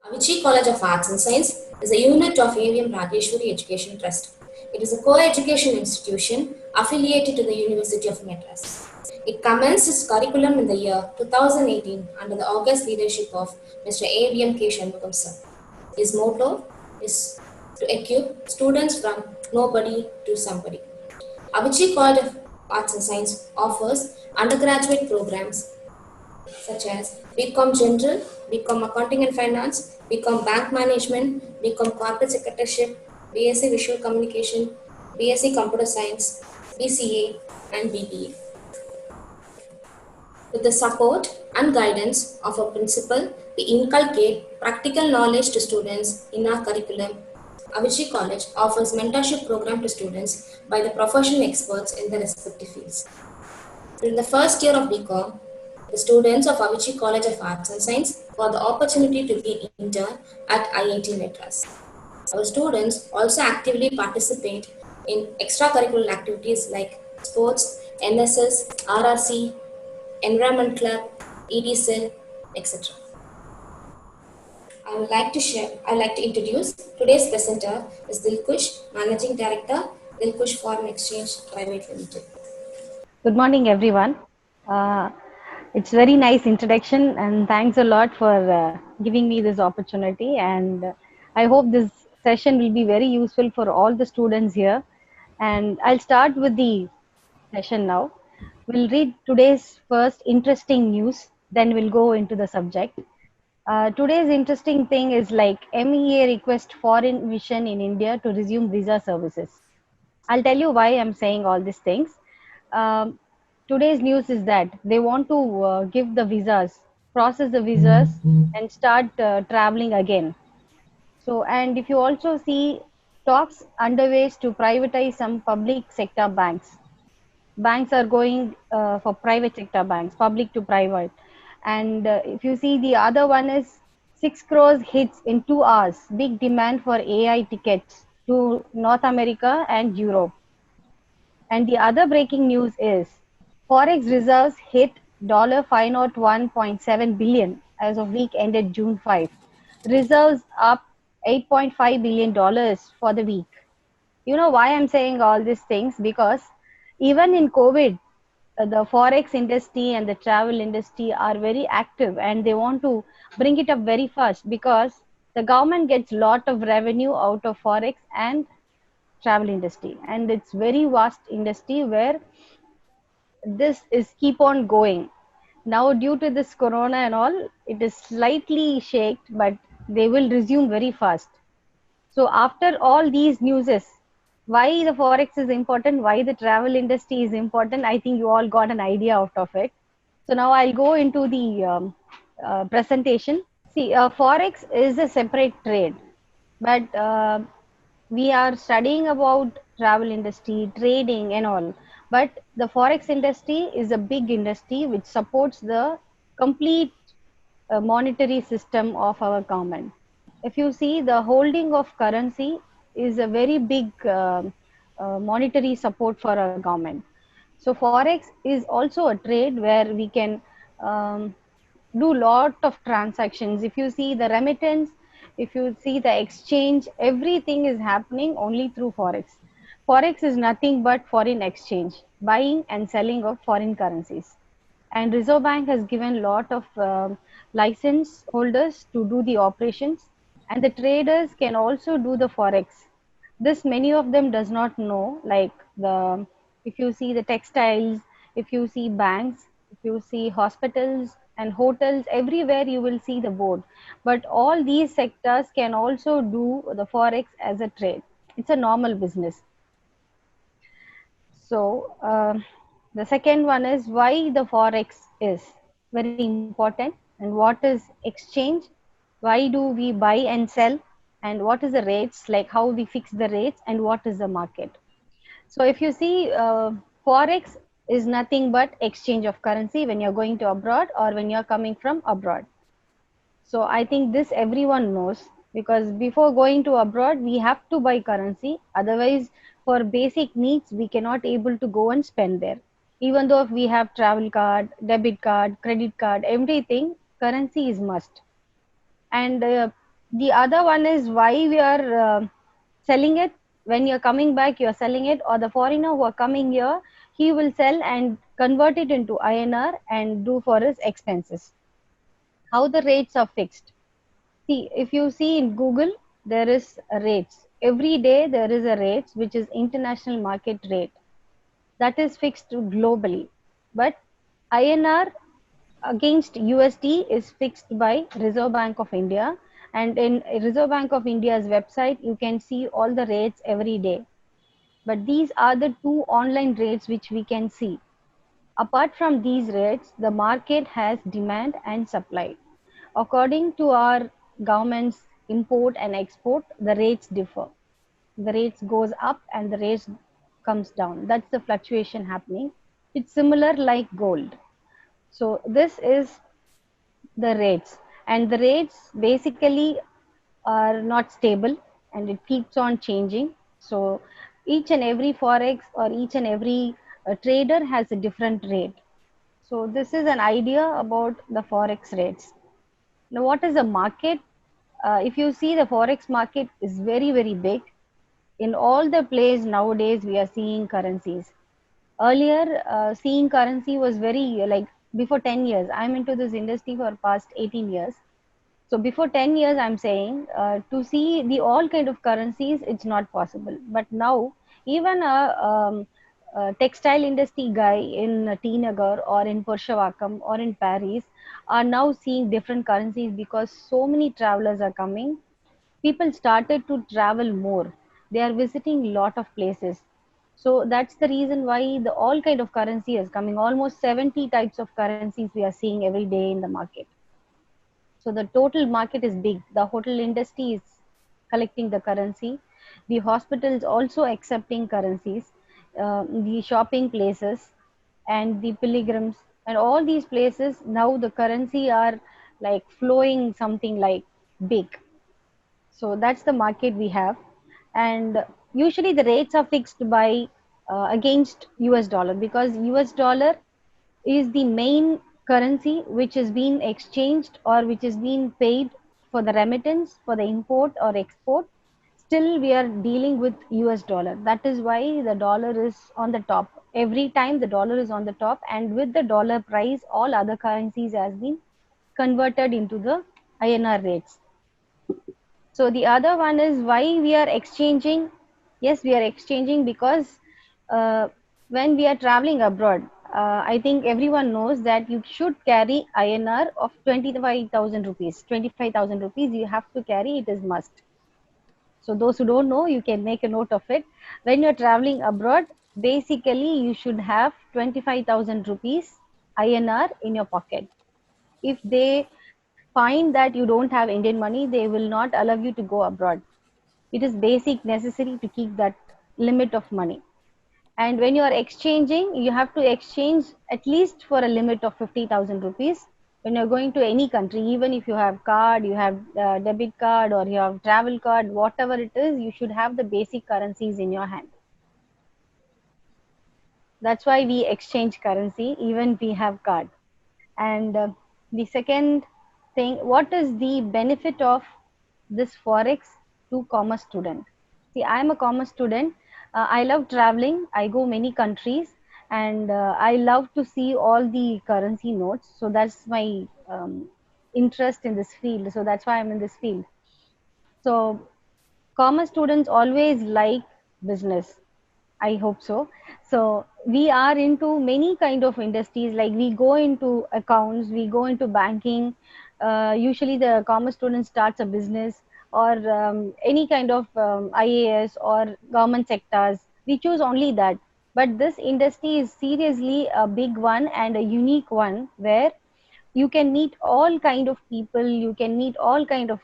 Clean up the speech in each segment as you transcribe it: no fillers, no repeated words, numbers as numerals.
Avicii College of Arts and Science is a unit of AVM Rajeshwari Education Trust. It is a co-education institution affiliated to the University of Madras. It commenced its curriculum in the year 2018 under the august leadership of Mr. AVM K. Shanmugam sir. His motto is to equip students from nobody to somebody. Avicii College of Arts and Science offers undergraduate programs such as BCom General, BCom Accounting and Finance, BCom Bank Management, BCom Corporate Secretaryship, BSc Visual Communication, BSc Computer Science, BCA, and BBA. With the support and guidance of our principal, we inculcate practical knowledge to students in our curriculum. Avicii College offers mentorship program to students by the professional experts in their respective fields. During the first year of BCom, the students of Avicii College of Arts and Science got the opportunity to be an intern at IIT Madras. Our students also actively participate in extracurricular activities like sports, NSS, RRC, Environment Club, EDCEL, etc. I would like to introduce today's presenter is Dilkush, Managing Director, Dilkush Foreign Exchange Private Limited. Good morning, everyone. Uh, it's very nice introduction, and thanks a lot for giving me this opportunity. And I hope this session will be very useful for all the students here. And I'll start with the session now. We'll read today's first interesting news, then we'll go into the subject. Today's interesting thing is like MEA request foreign mission in India to resume visa services. I'll tell you why I'm saying all these things. Um, Today's news is that they want to give the visas, process the visas, and start traveling again. So, and if you also see talks underways to privatize some public sector banks, banks are going for private sector banks, public to private. And if you see the other one is 6 crores hits in 2 hours, big demand for AI tickets to North America and Europe. And the other breaking news is Forex reserves hit $501.7 billion as of week ended June 5. Reserves up $8.5 billion for the week. You know why I'm saying all these things? Because even in COVID, the forex industry and the travel industry are very active and they want to bring it up very fast because the government gets lot of revenue out of forex and travel industry, and it's very vast industry where this is keep on going. Now due to this corona and all, it is slightly shaked, but they will resume very fast. So after all these newses, why the forex is important, why the travel industry is important, I think you all got an idea out of it. So now I'll go into the presentation. See, forex is a separate trade, but we are studying about travel industry, trading, and all. But the forex industry is a big industry which supports the complete monetary system of our government. If you see, the holding of currency is a very big monetary support for our government. So forex is also a trade where we can um, do lot of transactions. If you see the remittance, if you see the exchange, everything is happening only through forex. Forex is nothing but foreign exchange, buying and selling of foreign currencies. And Reserve Bank has given lot of license holders to do the operations, and the traders can also do the forex. This many of them does not know, like the if you see the textiles, if you see banks, if you see hospitals and hotels, everywhere you will see the board. But all these sectors can also do the forex as a trade. It's a normal business. So the second one is why the forex is very important, and what is exchange, why do we buy and sell, and what is the rates, like how we fix the rates, and what is the market. So if you see, forex is nothing but exchange of currency when you're going to abroad or when you're coming from abroad. So I think this everyone knows, because before going to abroad, we have to buy currency. Otherwise, for basic needs, we cannot able to go and spend there. Even though if we have travel card, debit card, credit card, everything, currency is must. And The other one is why we are selling it. When you're coming back, you're selling it, or the foreigner who are coming here, he will sell and convert it into INR and do for his expenses. How the rates are fixed? See, if you see in Google, there is a rates. Every day there is a rates which is international market rate that is fixed globally. But INR against USD is fixed by Reserve Bank of India. And in Reserve Bank of India's website, you can see all the rates every day. But these are the two online rates which we can see. Apart from these rates, the market has demand and supply. According to our government's import and export, the rates differ. The rates goes up and the rates comes down. That's the fluctuation happening. It's similar like gold. So this is the rates, and the rates basically are not stable and it keeps on changing. So each and every forex or each and every trader has a different rate. So this is an idea about the forex rates. Now what is the market? If you see, the forex market is very big. In all the place nowadays we are seeing currencies. Earlier, seeing currency was very like before 10 years. I'm into this industry for past 18 years. So before 10 years, I'm saying to see the all kind of currencies, it's not possible. But now, even a textile industry guy in T Nagar or in Purshavakkam or in Paris are now seeing different currencies because so many travelers are coming. People started to travel more. They are visiting lot of places. So that's the reason why the all kind of currency is coming. Almost 70 types of currencies we are seeing every day in the market. So the total market is big. The hotel industry is collecting the currency. The hospitals also accepting currencies. The shopping places and the pilgrims and all these places now the currency are like flowing something like big. So that's the market we have, and usually the rates are fixed by against US dollar because US dollar is the main currency which is being exchanged or which is being paid for the remittance for the import or export. Still we are dealing with US dollar. That is why the dollar is on the top. Every time the dollar is on the top, and with the dollar price all other currencies has been converted into the INR rates. So the other one is why we are exchanging. Yes, we are exchanging because uh, when we are traveling abroad, I think everyone knows that you should carry INR of 25,000 rupees. 25,000 rupees you have to carry, it is must. So those who don't know, you can make a note of it. When you're traveling abroad, basically you should have 25,000 rupees INR in your pocket. If they find that you don't have Indian money, they will not allow you to go abroad. It is basic necessary to keep that limit of money. And when you are exchanging, you have to exchange at least for a limit of 50,000 rupees. When you're going to any country, even if you have card, you have debit card or you have travel card, whatever it is, you should have the basic currencies in your hand. That's why we exchange currency, even we have card. And the second thing, what is the benefit of this forex to commerce student? See, I'm a commerce student. I love traveling. I go many countries, and I love to see all the currency notes. So that's my interest in this field. So that's why I'm in this field. So commerce students always like business. I hope so. So we are into many kind of industries. Like we go into accounts, we go into banking. Usually, the commerce student starts a business or any kind of IAS or government sectors. We choose only that. But this industry is seriously a big one and a unique one where you can meet all kind of people, you can meet all kind of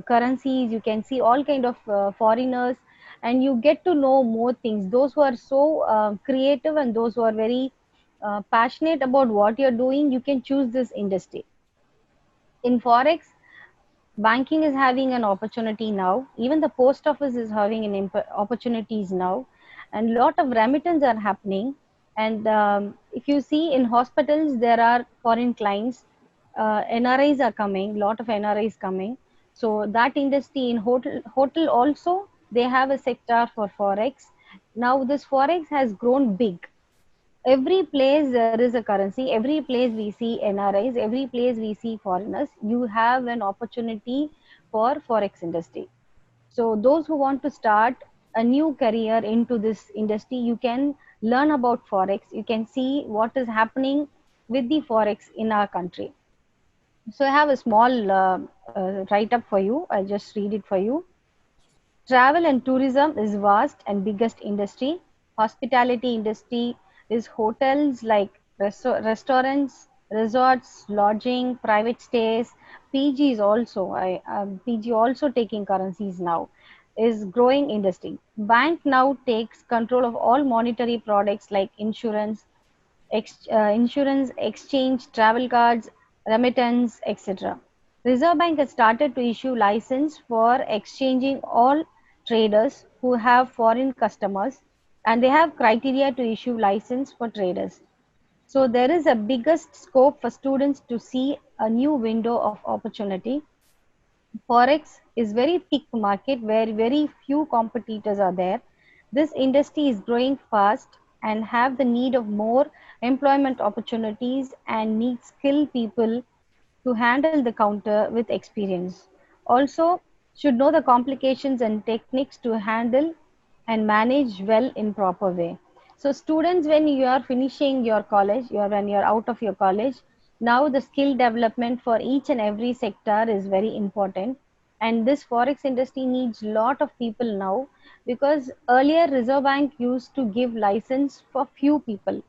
currencies, you can see all kind of foreigners, and you get to know more things. Those who are so creative and those who are very passionate about what you're doing, you can choose this industry. In forex, banking is having an opportunity now, even the post office is having an opportunities now, and lot of remittance are happening. And if you see in hospitals there are foreign clients, NRIs are coming, lot of NRIs coming. So that industry in hotel also they have a sector for forex. Now this forex has grown big. Every place there is a currency. Every place we see NRIs. Every place we see foreigners. You have an opportunity for forex industry. So those who want to start a new career into this industry, you can learn about forex. You can see what is happening with the forex in our country. So I have a small write up for you. I'll just read it for you. Travel and tourism is vast and biggest industry. Hospitality industry is hotels like restaurants, resorts, lodging, private stays. PG is also PG also taking currencies now is growing industry. Bank now takes control of all monetary products like insurance, exchange, travel cards, remittance, etc. Reserve Bank has started to issue license for exchanging all traders who have foreign customers, and they have criteria to issue license for traders. So there is a biggest scope for students to see a new window of opportunity. Forex is very thick market where very few competitors are there. This industry is growing fast and have the need of more employment opportunities and need skilled people to handle the counter with experience. Also, should know the complications and techniques to handle and manage well in proper way. So students, when you are finishing your college, when you are out of your college, now the skill development for each and every sector is very important. And this forex industry needs lot of people now, because earlier Reserve Bank used to give license for few people.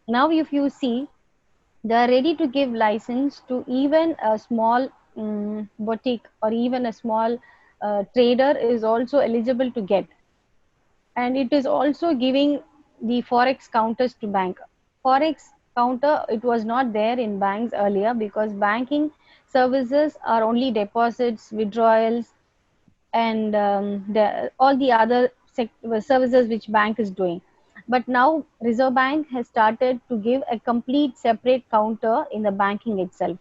Now if you see, they are ready to give license to even a small boutique, or even a small trader is also eligible to get. And it is also giving the forex counters to bank. Forex counter, it was not there in banks earlier, because banking services are only deposits, withdrawals, and all the other services which bank is doing. But now Reserve Bank has started to give a complete separate counter in the banking itself.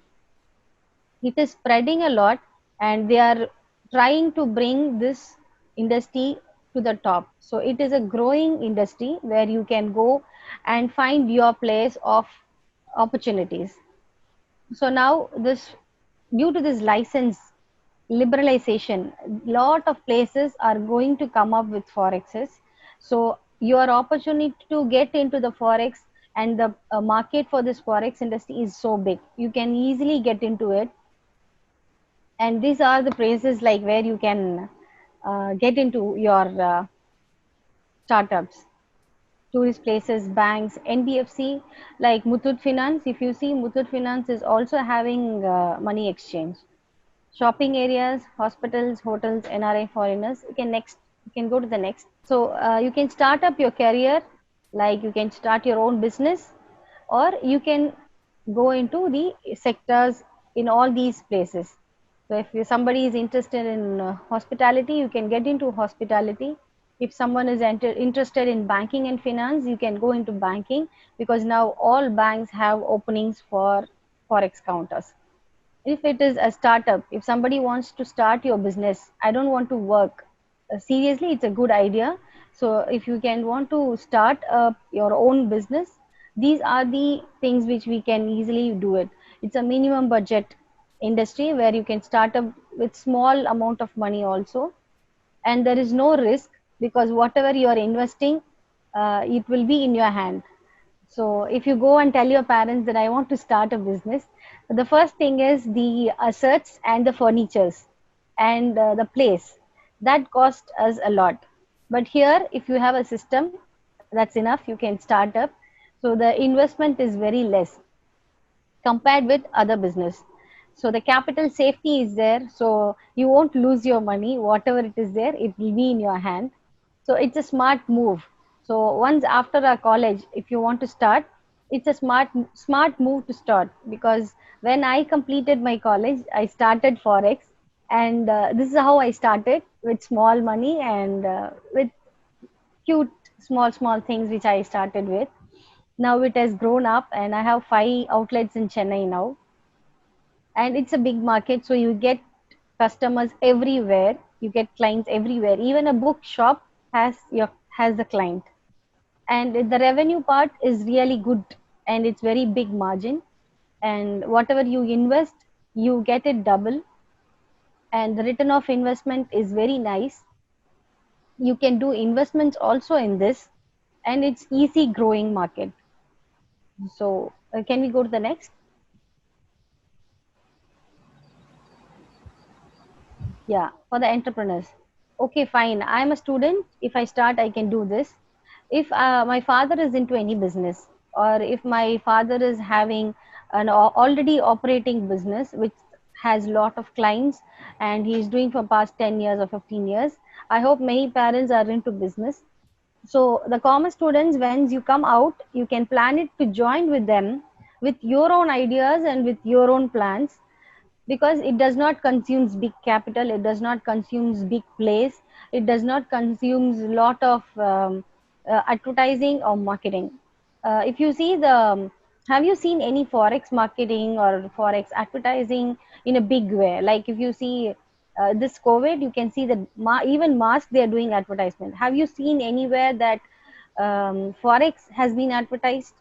It is spreading a lot, and they are trying to bring this industry to the top. So it is a growing industry where you can go and find your place of opportunities. So now this, due to this license liberalization, lot of places are going to come up with forexes. So your opportunity to get into the forex, and the market for this forex industry is so big, you can easily get into it. And these are the places like where you can get into your startups. Tourist places, banks, NBFC, like Muthoot Finance. If you see, Muthoot Finance is also having money exchange. Shopping areas, hospitals, hotels, NRI foreigners. You can go to the next. So you can start up your career, like you can start your own business, or you can go into the sectors in all these places. So if somebody is interested in hospitality, you can get into hospitality. If someone is interested in banking and finance, you can go into banking, because now all banks have openings for forex counters. If it is a startup, if somebody wants to start your business, I don't want to work, seriously, it's a good idea. So if you can want to start your own business, these are the things which we can easily do it. It's a minimum budget industry where you can start up with small amount of money also, and there is no risk, because whatever you are investing, it will be in your hand. So if you go and tell your parents that I want to start a business, the first thing is the assets and the furnitures and the place. That cost us a lot. But here, if you have a system, that's enough. You can start up. So the investment is very less compared with other business. So the capital safety is there, so you won't lose your money. Whatever it is there, it will be in your hand. So it's a smart move. So once after a college, if you want to start, it's a smart move to start, because when I completed my college, I started forex, and this is how I started, with small money, and with cute small things which I started with. Now it has grown up, and I have 5 outlets in Chennai now, and it's a big market, so you get customers everywhere. You get clients everywhere. Even a bookshop has the client, and the revenue part is really good, and it's very big margin. And whatever you invest, you get it double, and the return of investment is very nice. You can do investments also in this, and it's easy growing market. So can we go to the next? Yeah, for the entrepreneurs. Okay, fine. I'm a student. If I start, I can do this. If my father is into any business, or if my father is having an already operating business which has lot of clients, and he's doing for past 10 years or 15 years, I hope many parents are into business. So the commerce students, when you come out, you can plan it to join with them with your own ideas and with your own plans, because it does not consumes big capital, it does not consumes big place, it does not consumes lot of advertising or marketing. If you see the Have you seen any forex marketing or forex advertising in a big way? Like if you see this COVID, you can see that even mask they are doing advertisement. Have you seen anywhere that forex has been advertised?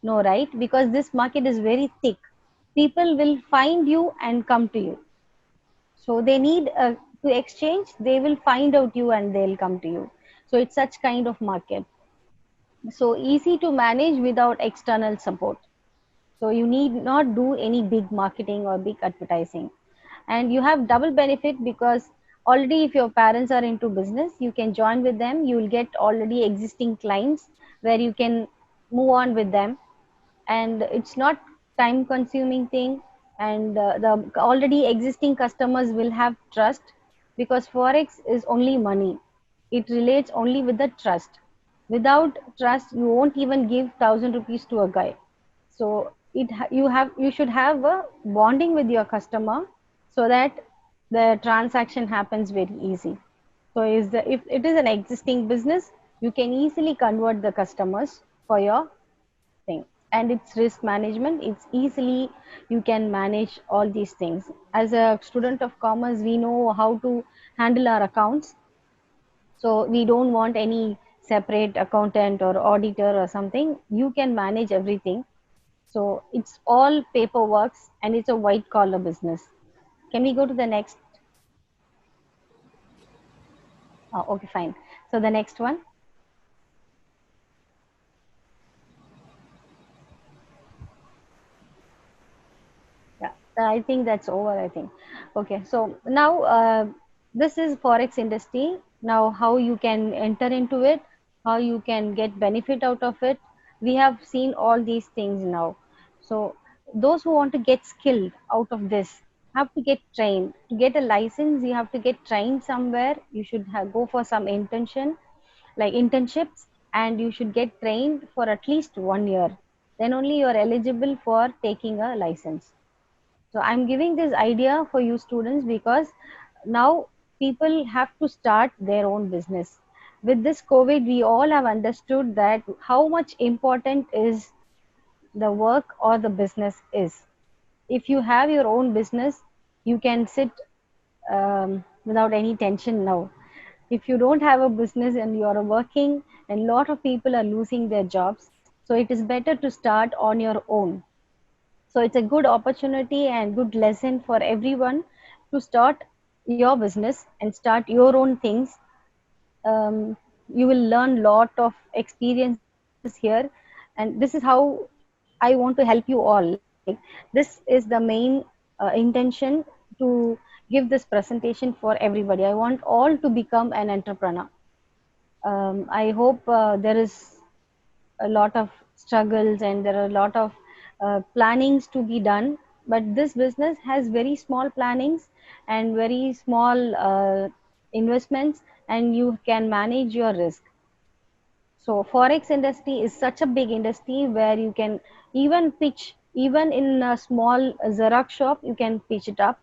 No, right? Because this market is very thick. People will find you and come to you. So they need to exchange, they will find out you and they'll come to you. So it's such kind of market. So easy to manage without external support. So you need not do any big marketing or big advertising. And you have double benefit, because already if your parents are into business, you can join with them. You will get already existing clients where you can move on with them, and it's not time consuming thing. And the already existing customers will have trust, because forex is only money. It relates only with the trust. Without trust, you won't even give 1,000 rupees to a guy. So you should have a bonding with your customer, so that the transaction happens very easy. So if it is an existing business, you can easily convert the customers for your thing. And it's risk management, it's easily you can manage all these things. As a student of commerce, we know how to handle our accounts, so we don't want any separate accountant or auditor or something. You can manage everything. So it's all paperwork, and it's a white collar business. Can we go to the next? Oh, okay, fine. So the next one. Yeah, I think that's over, I think. Okay, so now this is forex industry. Now, how you can enter into it, how you can get benefit out of it. We have seen all these things now. So those who want to get skilled out of this have to get trained. To get a license, you have to get trained somewhere. You should go for some internship, like internships, and you should get trained for at least 1 year. Then only you are eligible for taking a license. So I'm giving this idea for you students, because now people have to start their own business. With this COVID, we all have understood that how much important is the work or the business is. If you have your own business, you can sit without any tension now. If you don't have a business and you are working, and a lot of people are losing their jobs, so it is better to start on your own. So it's a good opportunity and good lesson for everyone to start your business and start your own things. You will learn lot of experiences here, and this is how I want to help you all. Like, this is the main intention to give this presentation for everybody. I want all to become an entrepreneur. I hope there is a lot of struggles and there are a lot of plannings to be done, but this business has very small plannings and very small investments, and you can manage your risk. So forex industry is such a big industry where you can even pitch, even in a small xerox shop you can pitch it up.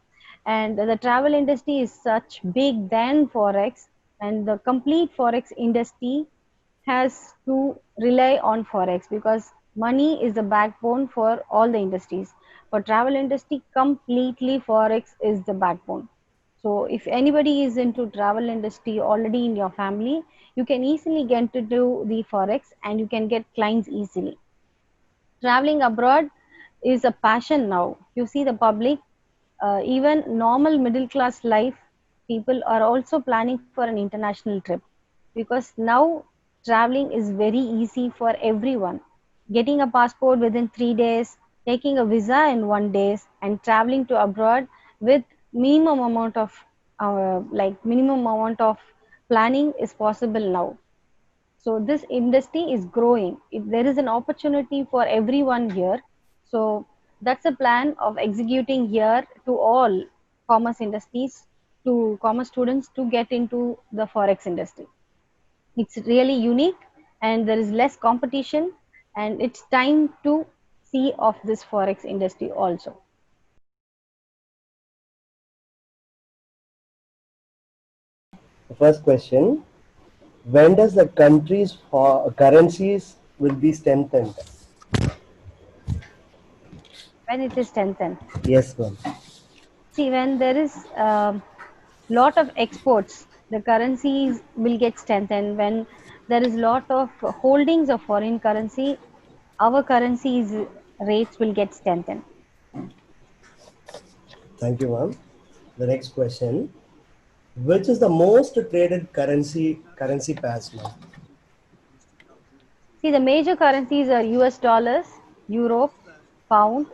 And the travel industry is such big than forex, and the complete forex industry has to rely on forex, because money is the backbone for all the industries. For travel industry, completely forex is the backbone. So if anybody is into travel industry already in your family, you can easily get to do the forex and you can get clients easily. Traveling abroad is a passion now. You see the public, even normal middle class life, people are also planning for an international trip because now traveling is very easy for everyone. Getting a passport within 3 days, taking a visa in 1 day, and traveling to abroad with minimum amount of minimum amount of planning is possible now. So this industry is growing. There is an opportunity for everyone here. So that's a plan of executing here to all commerce industries, to commerce students to get into the forex industry. It's really unique and there is less competition, and it's time to see of this forex industry also. The first question: when does the country's currencies will be strengthened? When it is 10th. Yes, ma'am. See, when there is lot of exports, the currencies will get strengthened. When there is lot of holdings of foreign currency, our currencies rates will get strengthened. Thank you, ma'am. The next question: which is the most traded currency pairs, ma'am? See, the major currencies are US dollars, euro, pound.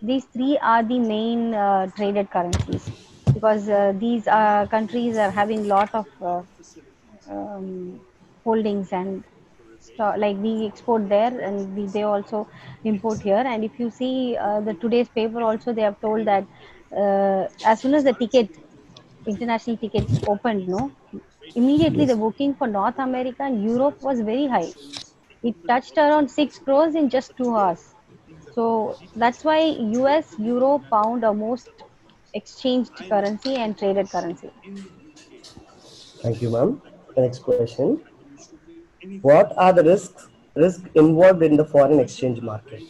These three are the main traded currencies because these countries are having lot of um, holdings and like we export there and they also import here. And if you see the today's paper also, they have told that as soon as the international tickets opened, no, immediately the Yes. booking for North America and Europe was very high. It touched around 6 crores in just 2 hours. So that's why US, Euro, Pound are most exchanged currency and traded currency. Thank you, ma'am. The next question: what are the risks involved in the foreign exchange market?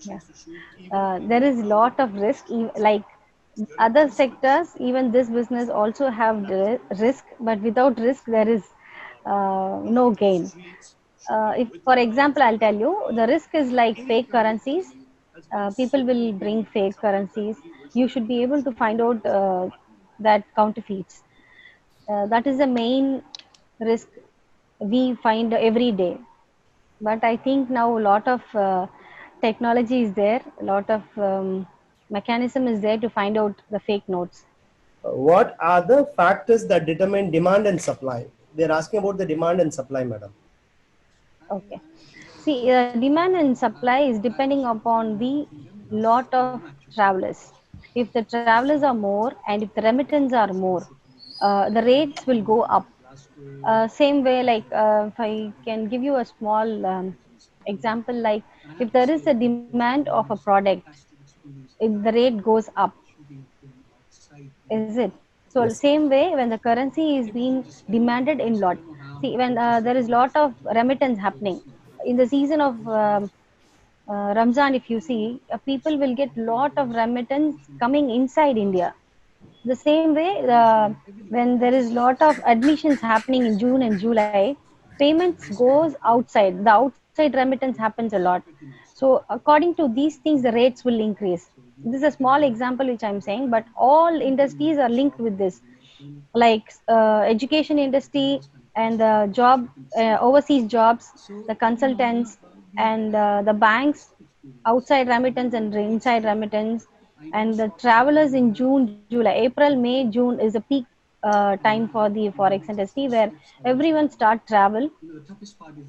Yeah. There is lot of risk, like other sectors, even this business also have the risk, but without risk, there is no gain. If, for example, I'll tell you, the risk is like fake currencies. People will bring fake currencies. You should be able to find out that counterfeits. That is the main risk we find every day. But I think now a lot of technology is there, a lot of mechanism is there to find out the fake notes. What are the factors that determine demand and supply? They're asking about the demand and supply, madam. Okay. See, demand and supply is depending upon the lot of travelers. If the travelers are more and if the remittance are more, the rates will go up. Same way, like if I can give you a small example, like if there is a demand of a product, if the rate goes up, is it? So Yes. same way when the currency is being demanded in lot. See, when there is lot of remittance happening in the season of Ramzan, if you see, people will get lot of remittance coming inside India. The same way, when there is lot of admissions happening in June and July, payments goes outside. The outside remittance happens a lot. So according to these things, the rates will increase. This is a small example which I'm saying, but all industries are linked with this, like education industry and the job, overseas jobs, the consultants and the banks, outside remittance and inside remittance, and the travelers in June, July, April, May, June is a peak time for the forex industry where everyone start travel.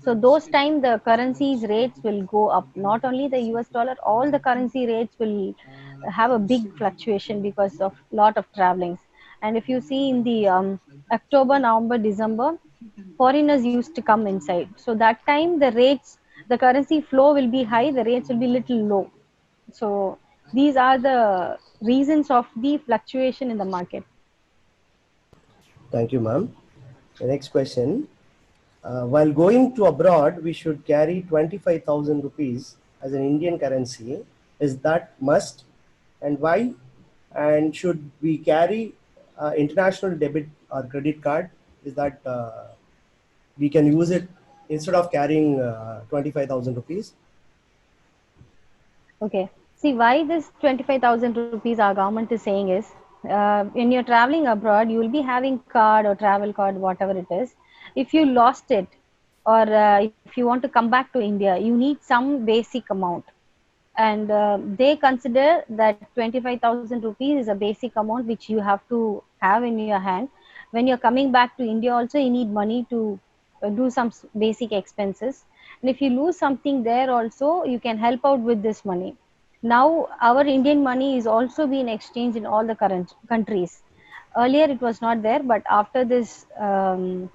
So those time the currencies rates will go up. Not only the US dollar, all the currency rates will have a big fluctuation because of lot of travelings. And if you see in the October, November, December, foreigners used to come inside. So that time the rates, the currency flow will be high, the rates will be little low. So these are the reasons of the fluctuation in the market. Thank you, ma'am. The next question: While going to abroad, we should carry 25,000 rupees as an Indian currency. Is that must? And why? And should we carry international debit or credit card? Is that we can use it instead of carrying 25,000 rupees? Okay. See, why this 25,000 rupees our government is saying is, when you're traveling abroad, you will be having card or travel card, whatever it is. If you lost it, or if you want to come back to India, you need some basic amount. And they consider that 25,000 rupees is a basic amount which you have to have in your hand. When you're coming back to India, also, you need money to do some basic expenses. And if you lose something there, also, you can help out with this money. Now, our Indian money is also being exchanged in all the current countries. Earlier, it was not there, but after this, I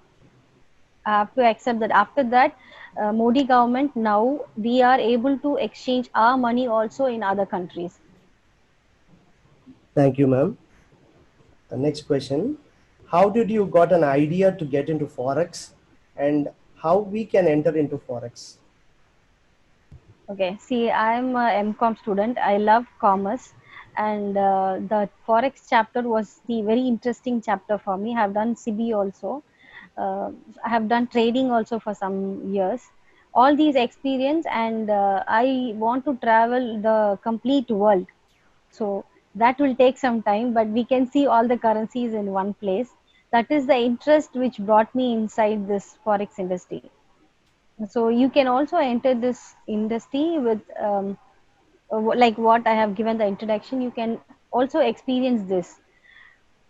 have to accept that after that, Modi government, now we are able to exchange our money also in other countries. Thank you, ma'am. The next question. How did you got an idea to get into Forex and how we can enter into Forex? Okay, see, I'm a MCOM student. I love commerce, and the Forex chapter was the very interesting chapter for me. I have done CB also. I have done trading also for some years. All these experience, and I want to travel the complete world. So that will take some time, but we can see all the currencies in one place. That is the interest which brought me inside this Forex industry. So you can also enter this industry with like what I have given the introduction. You can also experience this.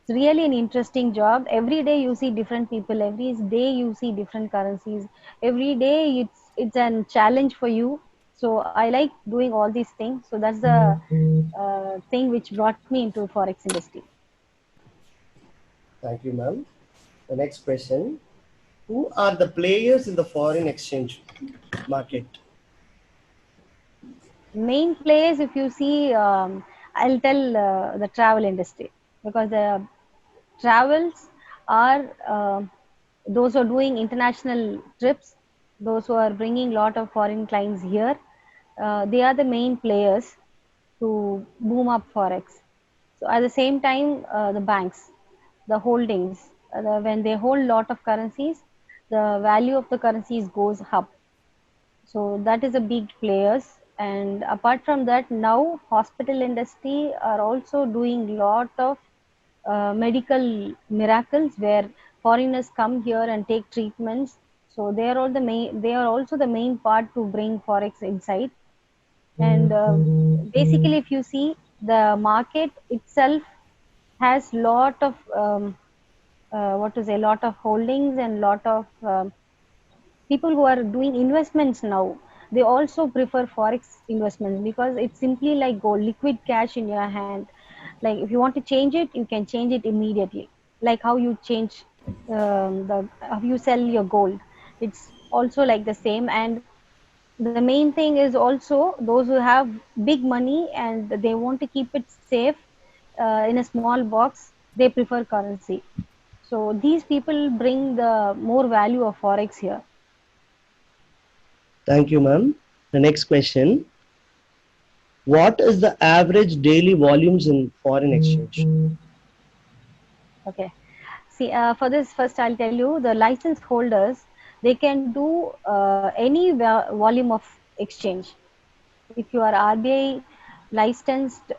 It's really an interesting job. Every day you see different people. Every day you see different currencies. Every day it's a challenge for you. So I like doing all these things. So that's the thing which brought me into Forex industry. Thank you, ma'am. The next question. Who are the players in the foreign exchange market? Main players, if you see, I'll tell the travel industry, because the travels are those who are doing international trips, those who are bringing lot of foreign clients here. They are the main players to boom up forex. So at the same time, the banks, the holdings, when they hold lot of currencies, the value of the currencies goes up. So that is a big players. And apart from that, now hospital industry are also doing lot of medical miracles where foreigners come here and take treatments. So they are all the main. They are also the main part to bring forex inside. And basically, if you see, the market itself has lot of what to say, lot of holdings and lot of people who are doing investments now. They also prefer forex investments because it's simply like gold, liquid cash in your hand. Like if you want to change it, you can change it immediately. Like how you change the how you sell your gold. It's also like the same. And the main thing is also those who have big money and they want to keep it safe in a small box. They prefer currency. So these people bring the more value of forex here. Thank you, ma'am. The next question. What is the average daily volumes in foreign exchange? Okay. See, for this, first I'll tell you the license holders, they can do any volume of exchange. If you are RBI licensed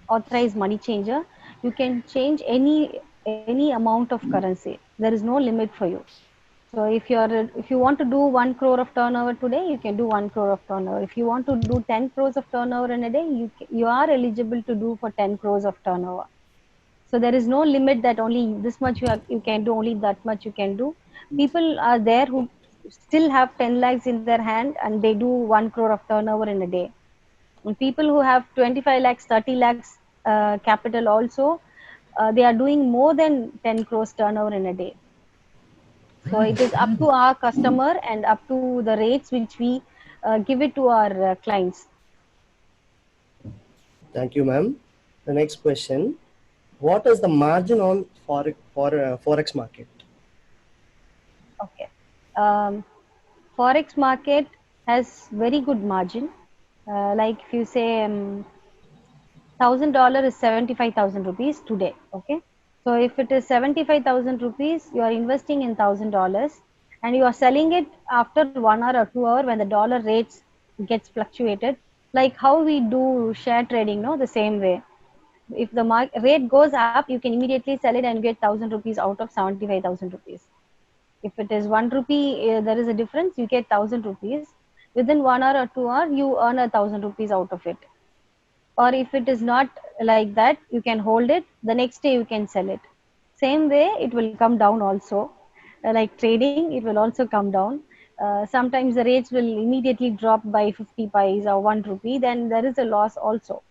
authorized money changer, you can change any amount of currency. There is no limit for you. So if you want to do 1 crore of turnover today, you can do 1 crore of turnover. If you want to do 10 crores of turnover in a day, you are eligible to do for 10 crores of turnover. So there is no limit that only this much you can do, only that much you can do. People are there who still have 10 lakhs in their hand and they do 1 crore of turnover in a day. And people who have 25 lakhs, 30 lakhs capital also, they are doing more than 10 crores turnover in a day. So it is up to our customer and up to the rates which we give it to our clients. Thank you, ma'am. The next question. What is the margin on forex market? Um, Forex market has very good margin. Like if you say $1,000 is 75,000 rupees today. Okay, so if it is 75,000 rupees, you are investing in $1,000, and you are selling it after 1 hour or 2 hour when the dollar rates gets fluctuated. Like how we do share trading, no, the same way. If the rate goes up, you can immediately sell it and get 1,000 rupees out of 75,000 rupees. If it is 1 rupee, there is a difference. You get 1,000 rupees within 1 hour or 2 hour. You earn 1,000 rupees out of it. Or if it is not like that, you can hold it. The next day you can sell it. Same way, it will come down also. Like trading, it will also come down. Sometimes the rates will immediately drop by 50 pies or 1 rupee. Then there is a loss also,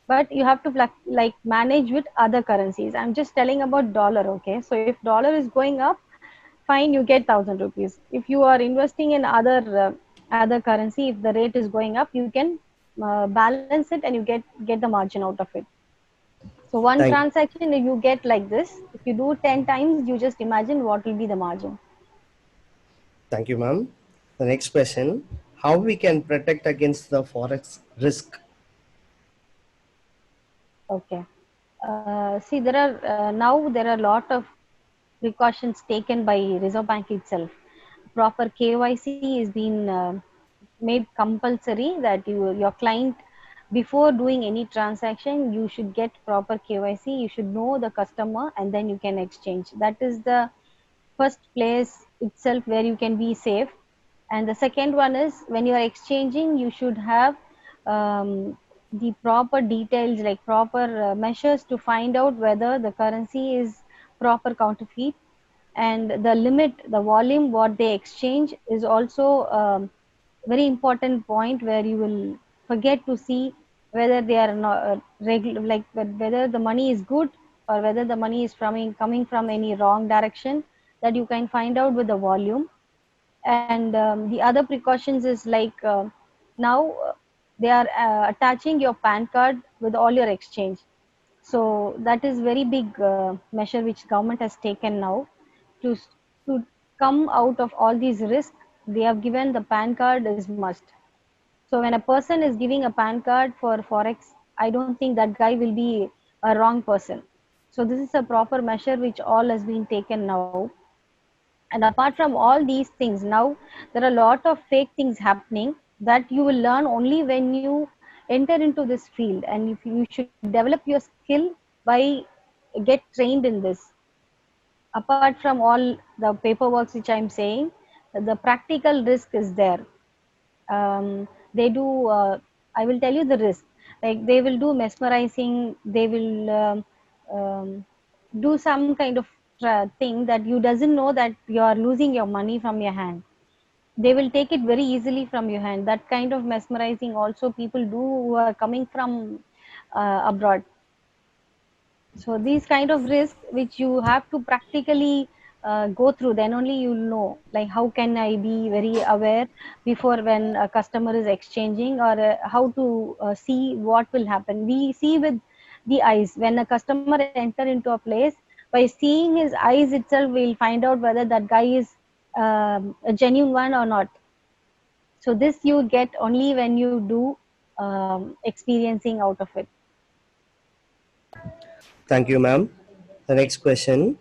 but you have to like manage with other currencies. I'm just telling about dollar. Okay, so if dollar is going up, fine, you get 1,000 rupees. If you are investing in other currency, if the rate is going up, you can balance it and you get the margin out of it. So one Thank, transaction you get like this. If you do 10 times, you just imagine what will be the margin. thank you, ma'am. The next question: how we can protect against the forex risk? Okay. See, there are now there are a lot of precautions taken by Reserve Bank itself. Proper KYC is being made compulsory, that your client, before doing any transaction, you should get proper KYC. You should know the customer and then you can exchange. That is the first place itself where you can be safe. And the second one is, when you are exchanging, you should have the proper details, like proper measures to find out whether the currency is proper counterfeit, and the limit, the volume what they exchange is also very important point, where you will forget to see whether they are not regular, like whether the money is good or whether the money is coming from any wrong direction. That you can find out with the volume. And the other precautions is like now they are attaching your PAN card with all your exchange. So that is very big measure which government has taken now to to come out of all these risks. They have given the PAN card is must. So when a person is giving a PAN card for forex, I don't think that guy will be a wrong person. So this is a proper measure which all has been taken now. And apart from all these things, now there are a lot of fake things happening that you will learn only when you enter into this field, and if you should develop your skill by get trained in this. Apart from all the paperwork which I'm saying, the practical risk is there. They do I will tell you the risk. Like they will do mesmerizing, they will do some kind of thing that you doesn't know that you are losing your money from your hand. They will take it very easily from your hand. That kind of mesmerizing also people do who are coming from abroad. So these kind of risks which you have to practically go through, then only you'll know, like how can I be very aware before when a customer is exchanging, or how to see what will happen. We see with the eyes. When a customer enter into a place, by seeing his eyes itself, we'll find out whether that guy is a genuine one or not. So this you get only when you do experiencing out of it. Thank you, ma'am. The next question: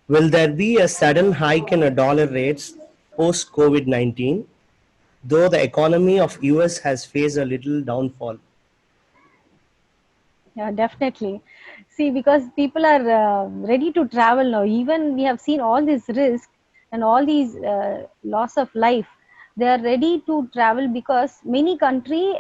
will there be a sudden hike in a dollar rates post COVID 19, though the economy of US has faced a little downfall? Yeah, definitely. See, because people are ready to travel now. Even we have seen all this risk and all these loss of life. They are ready to travel because many country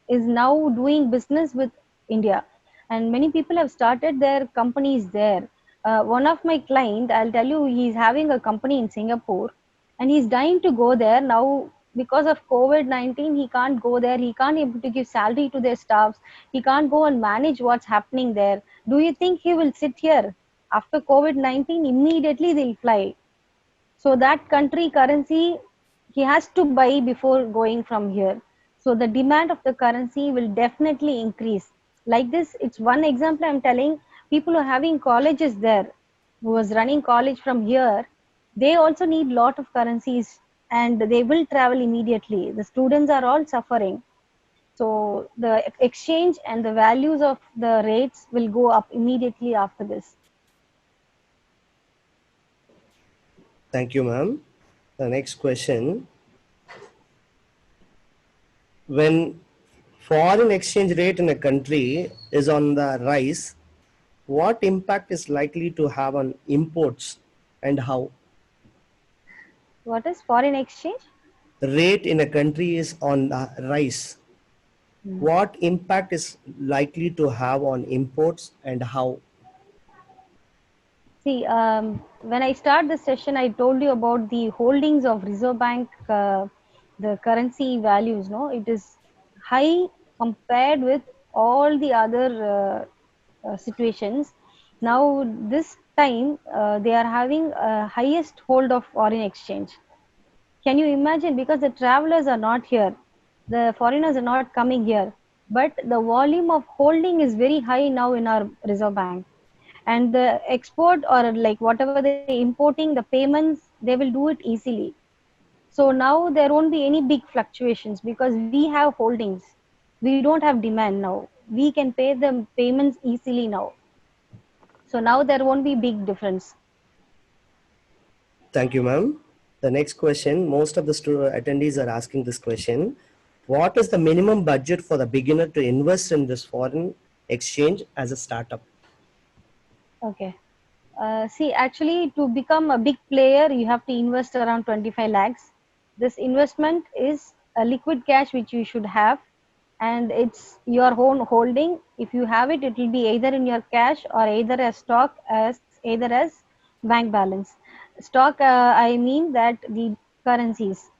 is now doing business with India, and many people have started their companies there. One of my client, I'll tell you, he's having a company in Singapore, and he's dying to go there now. Because of COVID-19, he can't go there. He can't able to give salary to their staffs. He can't go and manage what's happening there. Do you think he will sit here? After COVID-19, immediately they'll fly. So that country currency he has to buy before going from here. So the demand of the currency will definitely increase. Like this, it's one example I'm telling. People who are having colleges there, who was running college from here, they also need lot of currencies, and they will travel immediately. The students are all suffering. So the exchange and the values of the rates will go up immediately after this. Thank you, ma'am. The next question: when foreign exchange rate in a country is on the rise, what impact is likely to have on imports and how? What is foreign exchange? Rate in a country is on the rise. What impact is likely to have on imports and how? See, when I start the session, I told you about the holdings of Reserve Bank, the currency values. No, it is high compared with all the other situations. Now, this time they are having a highest hold of foreign exchange. Can you imagine? Because the travelers are not here, the foreigners are not coming here, but the volume of holding is very high now in our Reserve Bank. And the export, or like whatever they importing, the payments, they will do it easily. So now there won't be any big fluctuations because we have holdings. We don't have demand now. We can pay the payments easily now. So now there won't be big difference. Thank you, ma'am. The next question, most of the attendees are asking this question. What is the minimum budget for the beginner to invest in this foreign exchange as a startup? Okay. See, actually, to become a big player, you have to invest around 25 lakhs. This investment is a liquid cash which you should have, and it's your own holding. If you have it, it will be either in your cash or either as stock, as either as bank balance. Stock, I mean that the currencies.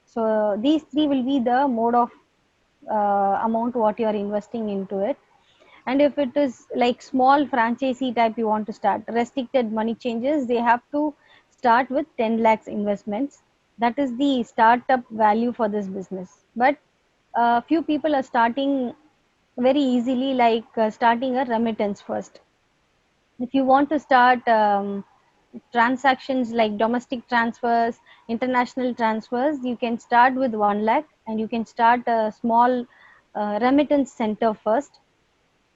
So these three will be the mode of amount what you are investing into it. And if it is like small franchisee type you want to start, restricted money changes, they have to start with 10 lakhs investments. That is the startup value for this business. But few people are starting very easily, like starting a remittance first. If you want to start transactions like domestic transfers, international transfers, you can start with 1 lakh, and you can start a small remittance center first.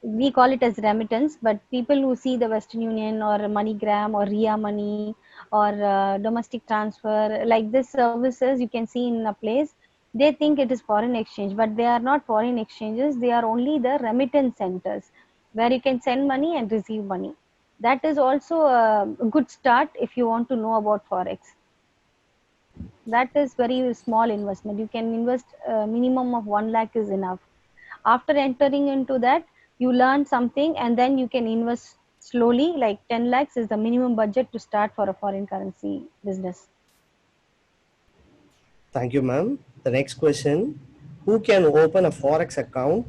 We call it as remittance, but people who see the Western Union or MoneyGram or Ria Money or domestic transfer, like this services you can see in a place, they think it is foreign exchange, but they are not foreign exchanges. They are only the remittance centers where you can send money and receive money. That is also a good start if you want to know about forex. That is very small investment. You can invest a minimum of 1 lakh is enough. After entering into that, you learn something, and then you can invest slowly. Like 10 lakhs is the minimum budget to start for a foreign currency business. Thank you, ma'am. The next question, who can open a Forex account,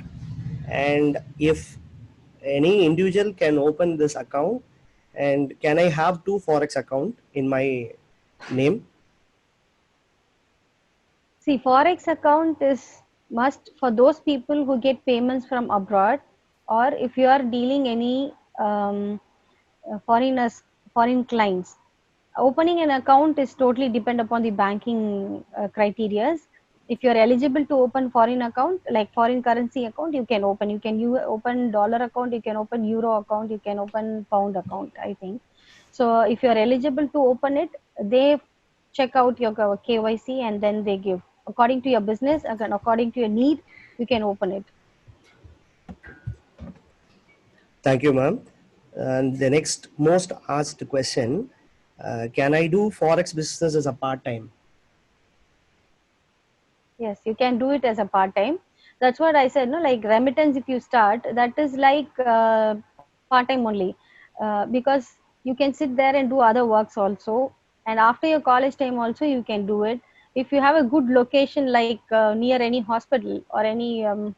and if any individual can open this account, and can I have two Forex account in my name? See, forex account is must for those people who get payments from abroad, or if you are dealing any foreigners, foreign clients. Opening an account is totally depend upon the banking criterias. If you are eligible to open foreign account, like foreign currency account, you can open. You can open dollar account, you can open euro account, you can open pound account, I think. So if you are eligible to open it, they check out your KYC, and then they give according to your business, again according to your need, you can open it. Thank you, ma'am. And the next most asked question, can I do Forex business as a part-time? Yes, you can do it as a part time. That's what I said. No, like remittance, if you start, that is like part time only, because you can sit there and do other works also. And after your college time, also you can do it. If you have a good location, like near any hospital or any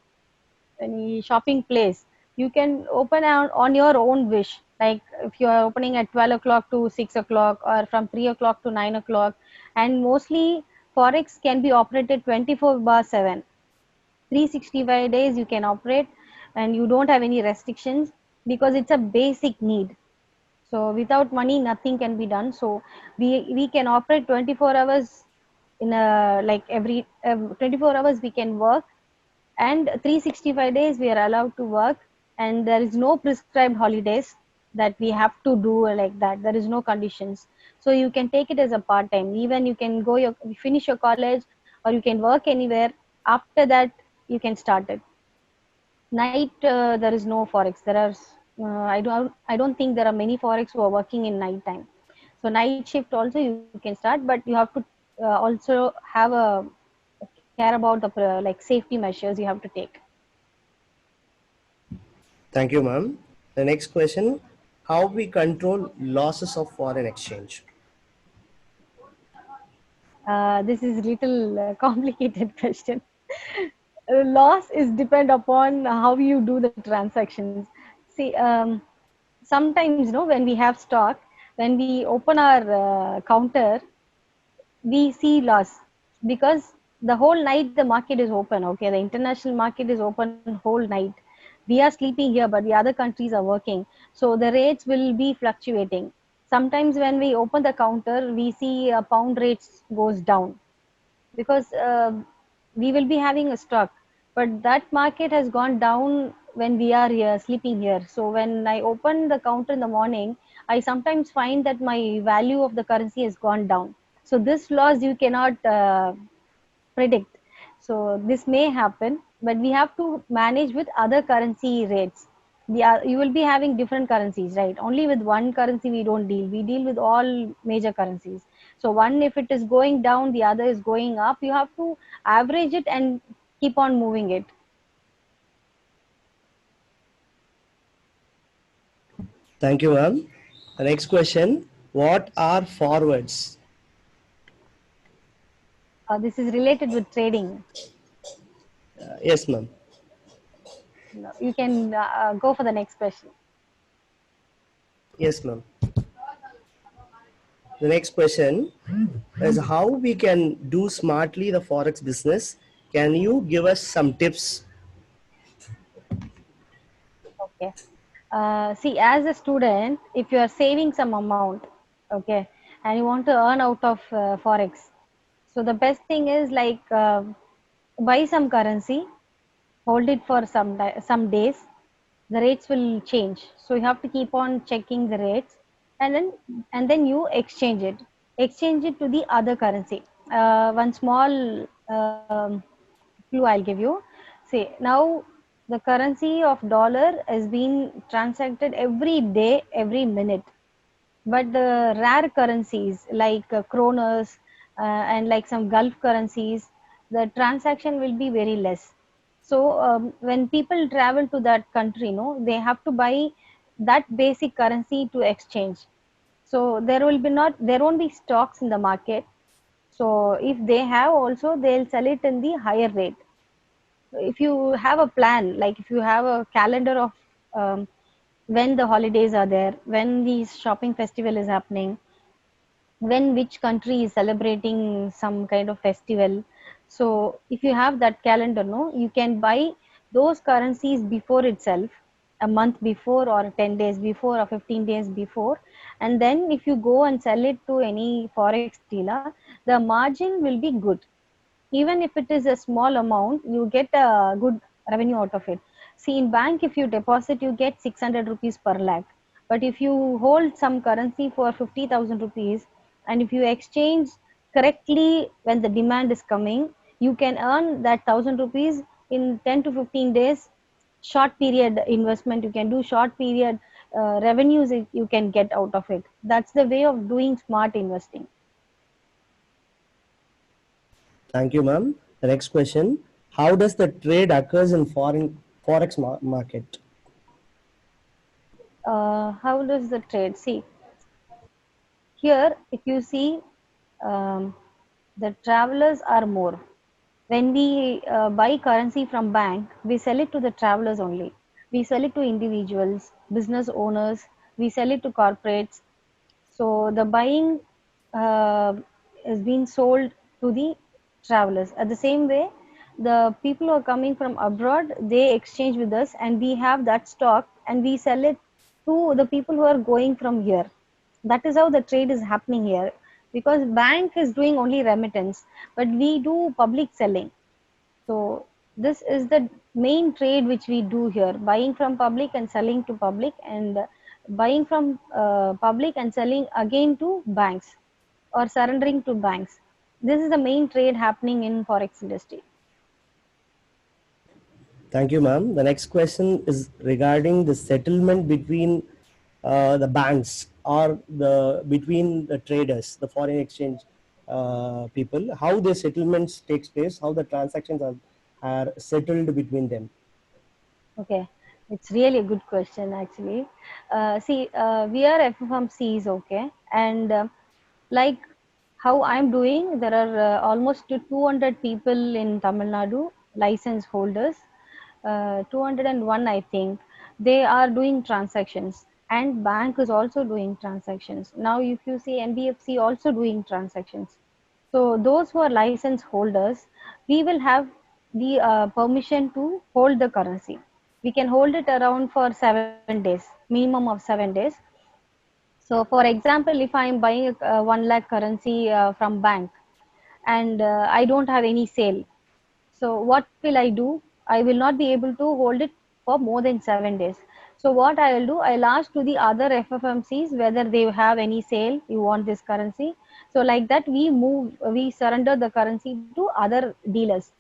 shopping place, you can open on your own wish. Like if you are opening at 12 o'clock to 6 o'clock, or from 3 o'clock to 9 o'clock, and mostly forex can be operated 24/7, 365 days you can operate, and you don't have any restrictions because it's a basic need. So without money, nothing can be done. So we can operate 24 hours in a like every 24 hours we can work, and 365 days we are allowed to work, and there is no prescribed holidays that we have to do like that. There is no conditions. So you can take it as a part time. Even you can go your finish your college, or you can work anywhere. After that you can start it. Night, there is no forex. There are I don't think there are many forex who are working in night time. So night shift also you can start, but you have to also have a care about the like safety measures you have to take. Thank you, ma'am. The next question: how we control losses of foreign exchange? This is little complicated question. Loss is depend upon how you do the transactions. See, sometimes when we have stock, when we open our counter, we see loss because the whole night the market is open. Okay, the international market is open whole night. We are sleeping here, but the other countries are working, so the rates will be fluctuating. Sometimes when we open the counter, we see pound rates goes down because we will be having a stock, but that market has gone down when we are here sleeping here. So when I open the counter in the morning, I sometimes find that my value of the currency has gone down. So this loss you cannot predict. So this may happen, but we have to manage with other currency rates. You will be having different currencies, right? Only with one currency we don't deal. We deal with all major currencies. So one, if it is going down, the other is going up. You have to average it and keep on moving it. Thank you, ma'am. The next question: what are forwards? This is related with trading. Yes, ma'am. You can go for the next question. Yes, ma'am. The next question is how we can do smartly the forex business. Can you give us some tips? Okay. See, as a student, if you are saving some amount, okay, and you want to earn out of forex, so the best thing is like buy some currency, hold it for some days. The rates will change, so you have to keep on checking the rates, and then you exchange it to the other currency. One small clue I'll give you. See, now the currency of dollar is being transacted every day, every minute. But the rare currencies like kronos and like some Gulf currencies, the transaction will be very less. So when people travel to that country, no, they have to buy that basic currency to exchange. So there won't be stocks in the market. So if they have also, they'll sell it in the higher rate. If you have a plan, like if you have a calendar of when the holidays are there, when the shopping festival is happening, when which country is celebrating some kind of festival. So if you have that calendar, no, you can buy those currencies before itself, a month before or 10 days before or 15 days before. And then if you go and sell it to any forex dealer, the margin will be good. Even if it is a small amount, you get a good revenue out of it. See, in bank, if you deposit, you get 600 rupees per lakh. But if you hold some currency for 50,000 rupees, and if you exchange correctly when the demand is coming, you can earn that 1,000 rupees in 10 to 15 days. Short period investment, you can do short period revenues you can get out of it. That's the way of doing smart investing. Thank you, ma'am. The next question: how does the trade occurs in foreign forex market? How does the trade? See, here, if you see, um, the travelers are more. When we buy currency from bank, we sell it to the travelers only. We sell it to individuals, business owners. We sell it to corporates. So the buying uh, is being sold to the travelers. At the same way, the people who are coming from abroad, they exchange with us, and we have that stock, and we sell it to the people who are going from here. That is how the trade is happening here, because bank is doing only remittance, but we do public selling. So this is the main trade which we do here: buying from public and selling to public, and buying from public and selling again to banks, or surrendering to banks. This is the main trade happening in forex industry. Thank you, ma'am. The next question is regarding the settlement between the banks or the between the traders, the foreign exchange people. How the settlements takes place, how the transactions are settled between them. Okay, it's really a good question actually. See, we are FFMCs, okay, and like how I'm doing, there are almost 200 people in Tamil Nadu, license holders, 201 I think. They are doing transactions, and bank is also doing transactions. Now, if you see NBFC also doing transactions. So those who are license holders, we will have the permission to hold the currency. We can hold it around for 7 days, minimum of 7 days. So, for example, if I am buying a 1 lakh currency from bank, and I don't have any sale, so what will I do? I will not be able to hold it for more than 7 days. So what I will do, I'll ask to the other FFMCs whether they have any sale. You want this currency? So like that, we surrender the currency to other dealers.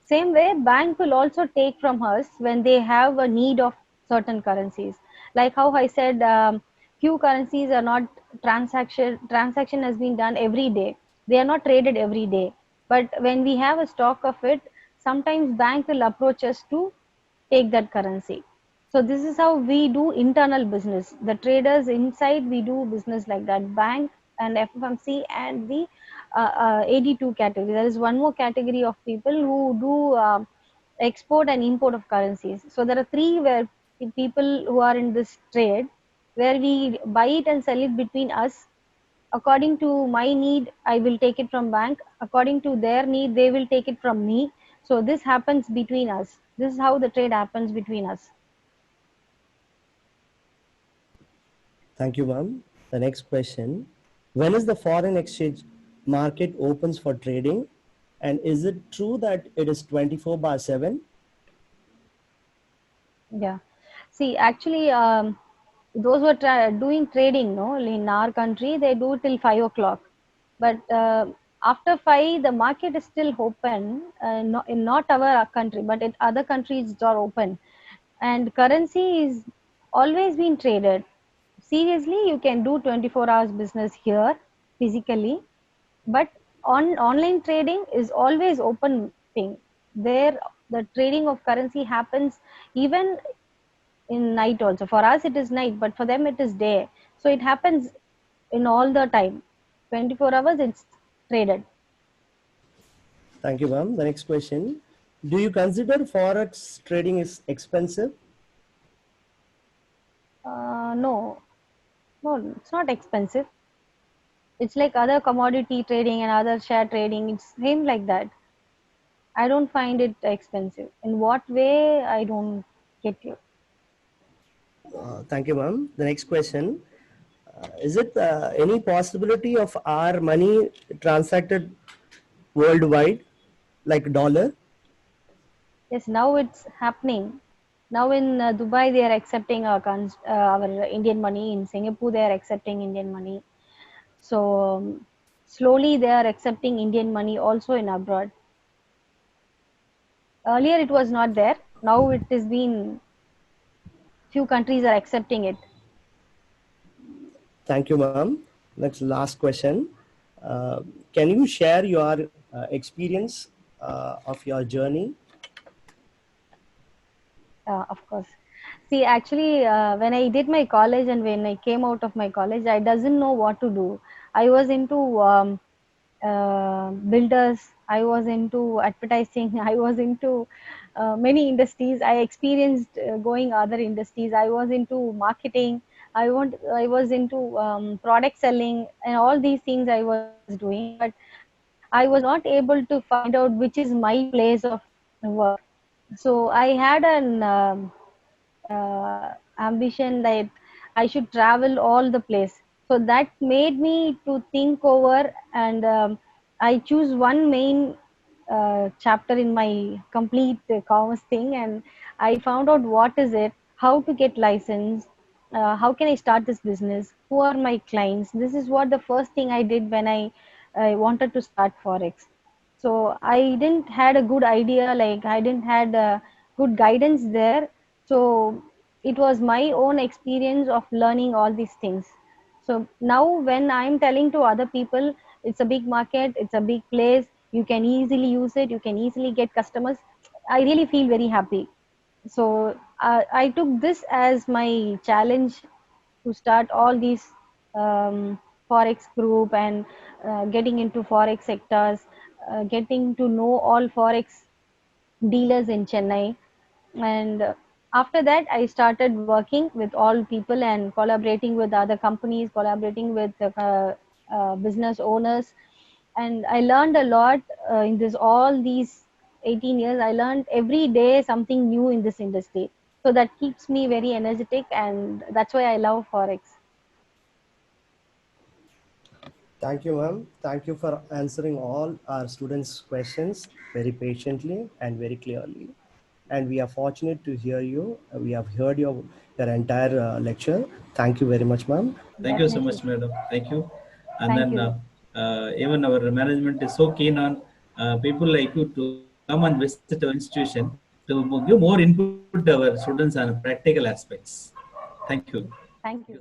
Same way, bank will also take from us when they have a need of certain currencies. Like how I said, few currencies are not transaction has been done every day. They are not traded every day. But when we have a stock of it, sometimes bank will approach us to take that currency. So this is how we do internal business. The traders inside, we do business like that. Bank and FFMC and the 82 category. There is one more category of people who do export and import of currencies. So there are three where people who are in this trade, where we buy it and sell it between us. According to my need, I will take it from bank. According to their need, they will take it from me. So this happens between us. This is how the trade happens between us. Thank you, ma'am. The next question: when is the foreign exchange market opens for trading, and is it true that it is 24/7? Yeah. See, actually, those who are doing trading, no, in our country, they do till 5 o'clock. But after 5, the market is still open. In not our country, but in other countries, it's are open. And currency is always been traded. Seriously, you can do 24 hours business here physically, but on online trading is always open thing. There, the trading of currency happens even in night also. For us it is night, but for them it is day. So it happens in all the time. 24 hours it's traded. Thank you, ma'am. The next question: do you consider forex trading is expensive? No, no, it's not expensive. It's like other commodity trading and other share trading. It's same like that. I don't find it expensive. In what way? I don't get you. Thank you, ma'am. The next question: is it any possibility of our money transacted worldwide, like dollar? Yes, now it's happening. Now in Dubai, they are accepting our Indian money. In Singapore, they are accepting Indian money. So slowly, they are accepting Indian money also in abroad. Earlier, it was not there. Now it is been, few countries are accepting it. Thank you, ma'am. Next, last question. Uh, can you share your experience of your journey? Of course. See, actually, when I did my college and when I came out of my college, I doesn't know what to do. I was into builders. I was into advertising. I was into many industries. I experienced going other industries. I was into marketing. I was into product selling, and all these things I was doing. But I was not able to find out which is my place of work. So I had an ambition that I should travel all the place. So that made me to think over, and I choose one main chapter in my complete commerce thing, and I found out what is it, how to get license, how can I start this business, who are my clients. This is what the first thing I did when I wanted to start forex. So I didn't had a good idea, like I didn't had good guidance there. So it was my own experience of learning all these things. So now when I'm telling to other people, it's a big market, it's a big place, you can easily use it, you can easily get customers, I really feel very happy. So I took this as my challenge to start all these forex group, and getting into forex sectors, getting to know all forex dealers in Chennai. And after that, I started working with all people and collaborating with other companies, collaborating with business owners. And I learned a lot in this all these 18 years. I learned every day something new in this industry. So that keeps me very energetic, and that's why I love forex. Thank you, ma'am. Thank you for answering all our students' questions very patiently and very clearly. And we are fortunate to hear you. We have heard your entire lecture. Thank you very much, ma'am. Thank you so Definitely. much, madam. Thank you. And Thank then you. even our management is so keen on people like you to come and visit our institution to give more input to our students on practical aspects. Thank you. Thank you.